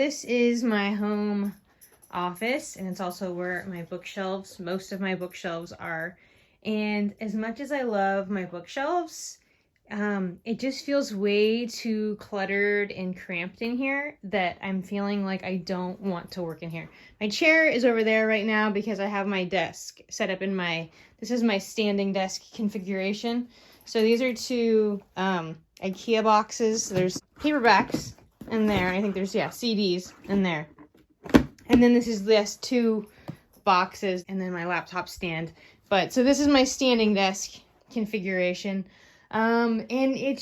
this is my home office, and it's also where my bookshelves, most of my bookshelves are. And as much as I love my bookshelves, it just feels way too cluttered and cramped in here that I'm feeling like I don't want to work in here. My chair is over there right now because I have my desk set up in this is my standing desk configuration. So these are two IKEA boxes. There's paperbacks in there. I think there's, CDs in there. And then this two boxes and then my laptop stand. So this is my standing desk configuration. And it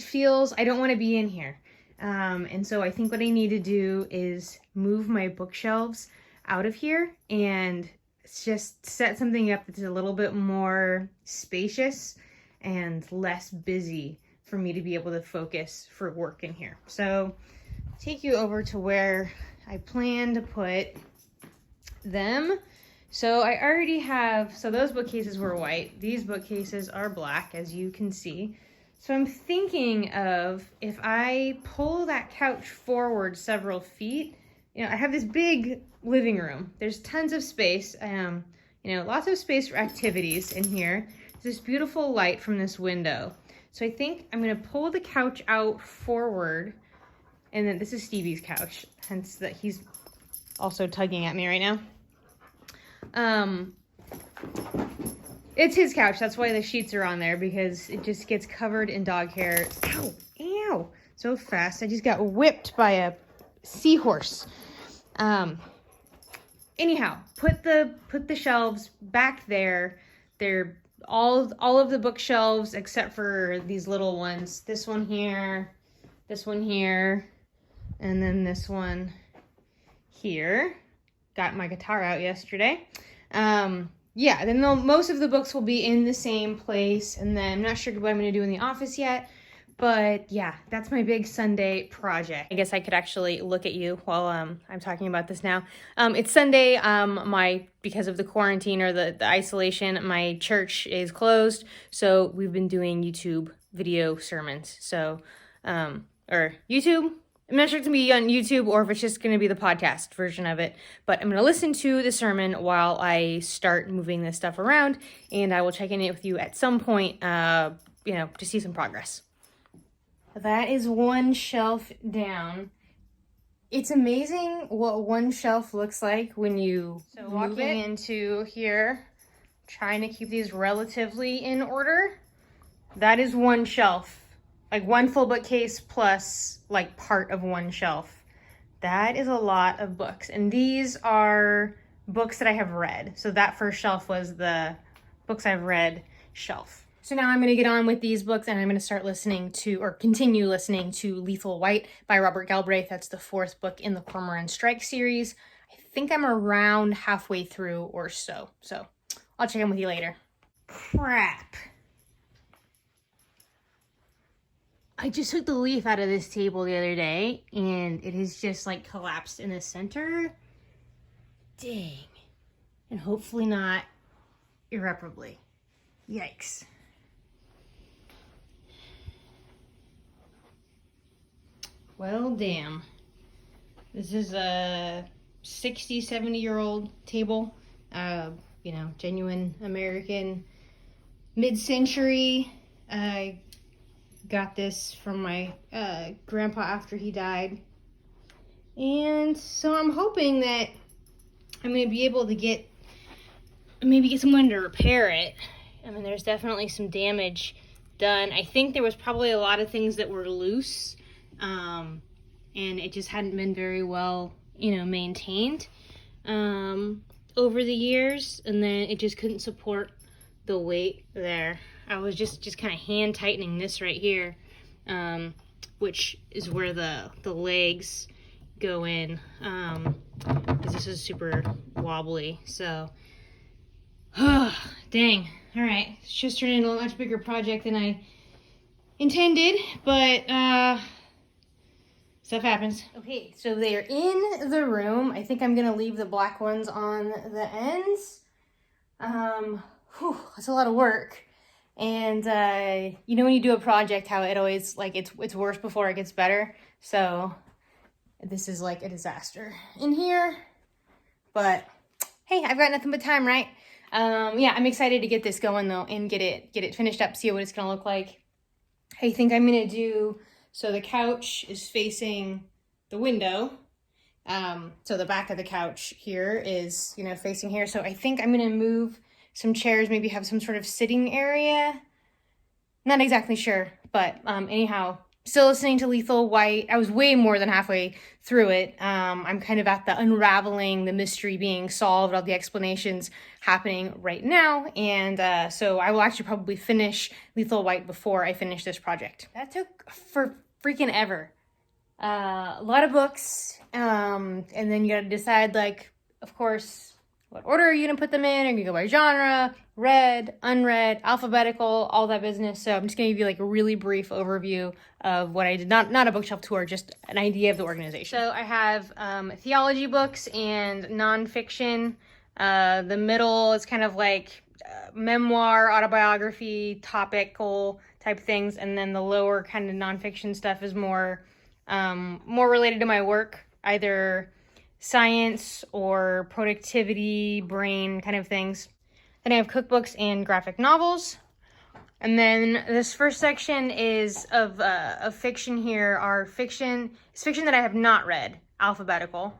feels, I don't want to be in here. And so I think what I need to do is move my bookshelves out of here and just set something up that's a little bit more spacious and less busy for me to be able to focus for work in here. So I'll take you over to where I plan to put them. So I already have, so those bookcases were white. These bookcases are black, as you can see. So I'm thinking of, if I pull that couch forward several feet, I have this big living room. There's tons of space, lots of space for activities in here. There's this beautiful light from this window. So I think I'm gonna pull the couch out forward, and then this is Stevie's couch, hence that he's also tugging at me right now. It's his couch. That's why the sheets are on there, because it just gets covered in dog hair. Ow, ow, so fast. I just got whipped by a seahorse. Anyhow, put the shelves back there. They're all of the bookshelves except for these little ones. This one here, and then this one here. Got my guitar out yesterday. Then most of the books will be in the same place, and then I'm not sure what I'm going to do in the office yet, but yeah, that's my big Sunday project. I guess I could actually look at you while I'm talking about this now. It's Sunday. Because of the quarantine or the isolation, my church is closed, so we've been doing YouTube video sermons. So, or YouTube. I'm not sure it's going to be on YouTube or if it's just going to be the podcast version of it, but I'm going to listen to the sermon while I start moving this stuff around, and I will check in with you at some point, to see some progress. That is one shelf down. It's amazing what one shelf looks like when you move it. Into here, trying to keep these relatively in order. That is one shelf. Like one full bookcase plus like part of one shelf. That is a lot of books. And these are books that I have read. So that first shelf was the books I've read shelf. So now I'm going to get on with these books, and I'm going to start continue listening to Lethal White by Robert Galbraith. That's the fourth book in the Cormoran Strike series. I think I'm around halfway through or so. So I'll check in with you later. Crap. I just took the leaf out of this table the other day, and it has just like collapsed in the center. Dang. And hopefully not irreparably. Yikes. Well, damn. This is a 60, 70-year-old table. Genuine American mid-century. I got this from my grandpa after he died. And so I'm hoping that I'm going to be able to maybe get someone to repair it. I mean, there's definitely some damage done. I think there was probably a lot of things that were loose, and it just hadn't been very well, maintained over the years, and then it just couldn't support the weight there. I was just kind of hand tightening this right here, which is where the legs go in, because this is super wobbly. So, dang. All right, it's just turned into a much bigger project than I intended, but stuff happens. Okay, so they're in the room. I think I'm gonna leave the black ones on the ends. That's a lot of work. And when you do a project, how it always, like, it's worse before it gets better. So This is like a disaster in here, but hey, I've got nothing but time, right? Yeah, I'm excited to get this going though and get it finished up, see what it's gonna look like. I think I'm gonna do, so the couch is facing the window. So the back of the couch here is, you know, facing here. So I think I'm gonna move some chairs, maybe have some sort of sitting area. Not exactly sure, but anyhow, still listening to Lethal White. I was way more than halfway through it. I'm kind of at the unraveling, the mystery being solved, all the explanations happening right now. And so I will actually probably finish Lethal White before I finish this project. That took for freaking ever. A lot of books. And then you gotta decide, like, of course, what order are you gonna put them in? Are you gonna go by genre, read, unread, alphabetical, all that business? So I'm just gonna give you like a really brief overview of what I did. Not a bookshelf tour, just an idea of the organization. So I have theology books and nonfiction. The middle is kind of like memoir, autobiography, topical type things, and then the lower kind of nonfiction stuff is more related to my work, either science or productivity, brain kind of things. Then I have cookbooks and graphic novels. And then this first section is of fiction here. It's fiction that I have not read, alphabetical,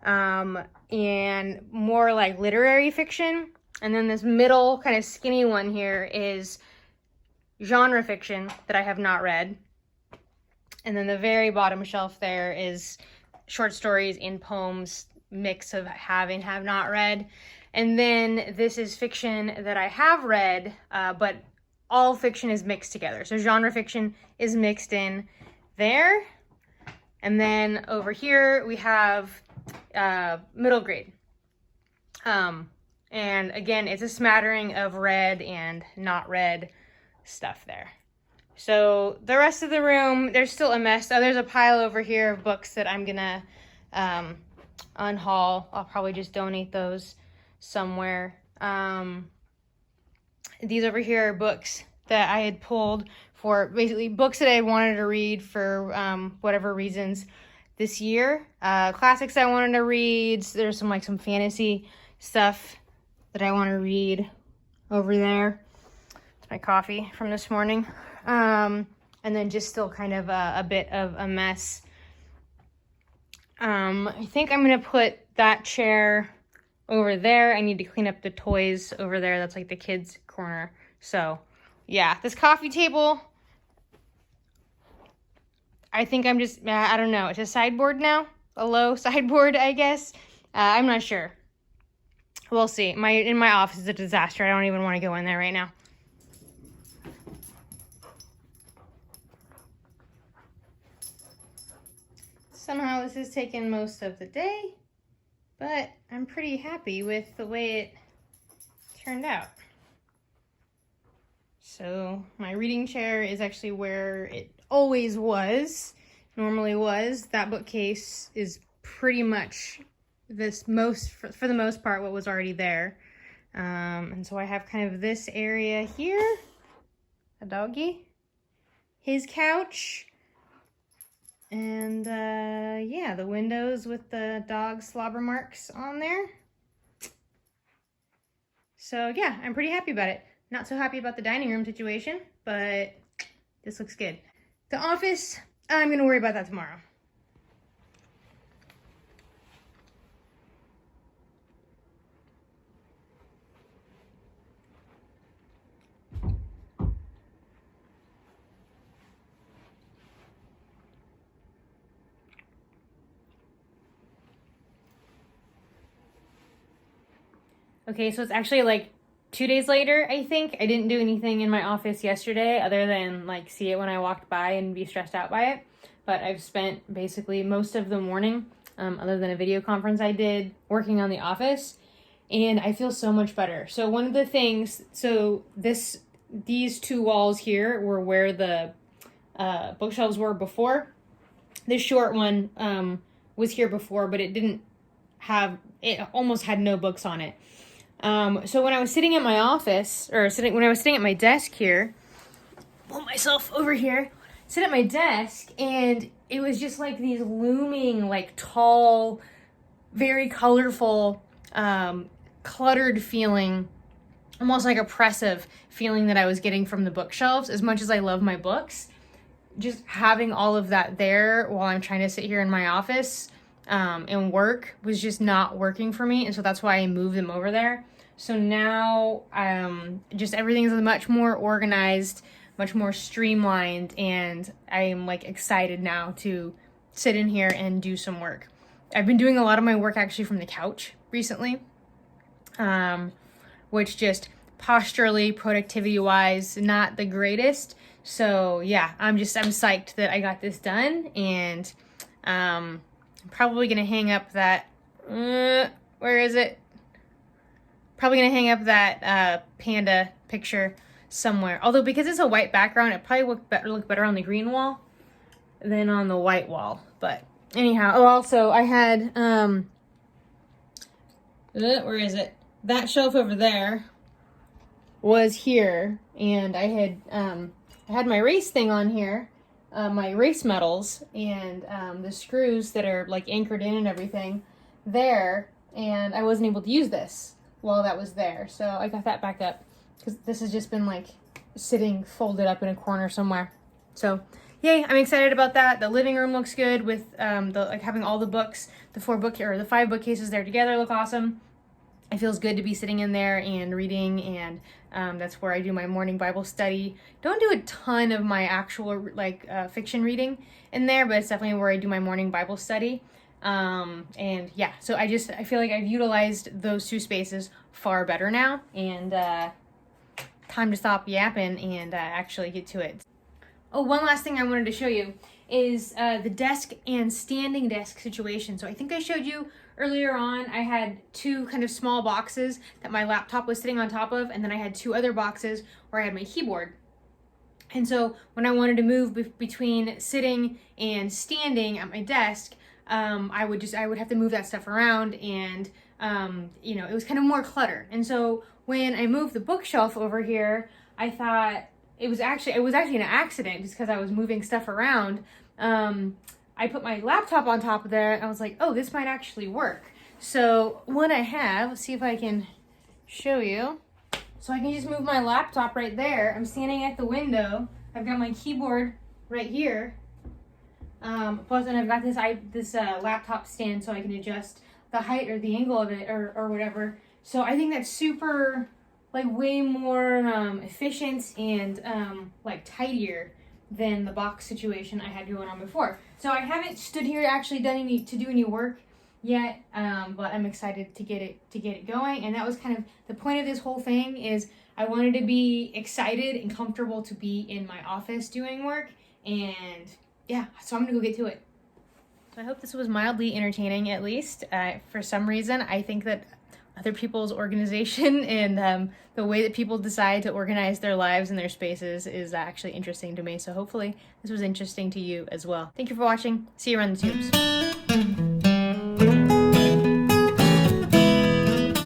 and more like literary fiction. And then this middle kind of skinny one here is genre fiction that I have not read. And then the very bottom shelf there is short stories and poems, mix of have and have not read. And then this is fiction that I have read, but all fiction is mixed together. So genre fiction is mixed in there. And then over here we have middle grade. And again, it's a smattering of read and not read stuff there. So the rest of the room, there's still a mess. Oh, there's a pile over here of books that I'm gonna unhaul. I'll probably just donate those somewhere. These over here are books that I had pulled for, basically books that I wanted to read for whatever reasons this year. Classics I wanted to read. There's some fantasy stuff that I want to read over there. It's my coffee from this morning. And then just still kind of a bit of a mess. I think I'm gonna put that chair over there. I need to clean up the toys over there. That's like the kids' corner. So yeah, this coffee table, I think I'm just, I don't know. It's a sideboard now, a low sideboard, I guess. I'm not sure. We'll see. In my office is a disaster. I don't even want to go in there right now. Somehow this has taken most of the day, but I'm pretty happy with the way it turned out. So my reading chair is actually where it always normally was. That bookcase is pretty much for the most part, what was already there. And so I have kind of this area here, a doggy, his couch, and yeah, the windows with the dog slobber marks on there. So yeah, I'm pretty happy about it. Not so happy about the dining room situation, but this looks good. The office, I'm gonna worry about that tomorrow. Okay, so it's actually like 2 days later, I think. I didn't do anything in my office yesterday other than like see it when I walked by and be stressed out by it. But I've spent basically most of the morning, other than a video conference I did, working on the office. And I feel so much better. So one of the things, these two walls here were where the bookshelves were before. This short one was here before, but it almost had no books on it. So when I was sitting at my office, when I was sitting at my desk here, pull myself over here, sit at my desk, and it was just like these looming, like tall, very colorful, cluttered feeling, almost like oppressive feeling that I was getting from the bookshelves. As much as I love my books, just having all of that there while I'm trying to sit here in my office and work was just not working for me. And so that's why I moved them over there. So now just everything is much more organized, much more streamlined, and I am like excited now to sit in here and do some work. I've been doing a lot of my work actually from the couch recently, which just posturally, productivity-wise, not the greatest. So yeah, I'm psyched that I got this done, and I'm probably gonna hang up that, where is it? Probably gonna hang up that panda picture somewhere. Although because it's a white background, it probably look better on the green wall than on the white wall. But anyhow, oh, also I had, where is it? That shelf over there was here, and I had my race thing on here, my race medals, and the screws that are like anchored in and everything there, and I wasn't able to use this while that was there. So I got that back up because this has just been like sitting folded up in a corner somewhere. So yay, I'm excited about that. The living room looks good with having all the books, the 5 bookcases there together look awesome. It feels good to be sitting in there and reading, and that's where I do my morning Bible study. Don't do a ton of my actual fiction reading in there, but it's definitely where I do my morning Bible study. And yeah, so I feel like I've utilized those 2 spaces far better now, and time to stop yapping and actually get to it. Oh, one last thing I wanted to show you is the desk and standing desk situation. So I think I showed you earlier on, I had 2 kind of small boxes that my laptop was sitting on top of, and then I had 2 other boxes where I had my keyboard. And so when I wanted to move between sitting and standing at my desk, I would have to move that stuff around, and it was kind of more clutter. And so when I moved the bookshelf over here, I thought it was actually an accident just because I was moving stuff around. I put my laptop on top of there, and I was like, oh, this might actually work. So what I have, let's see if I can show you. So I can just move my laptop right there. I'm standing at the window. I've got my keyboard right here. Plus, and I've got this laptop stand so I can adjust the height or the angle of it or whatever. So I think that's super, way more efficient and tidier than the box situation I had going on before. So I haven't stood here actually to do any work yet, but I'm excited to get it going. And that was kind of the point of this whole thing, is I wanted to be excited and comfortable to be in my office doing work, and yeah, so I'm gonna go get to it. So I hope this was mildly entertaining, at least. For some reason, I think that other people's organization and the way that people decide to organize their lives and their spaces is actually interesting to me. So hopefully this was interesting to you as well. Thank you for watching. See you around the tubes.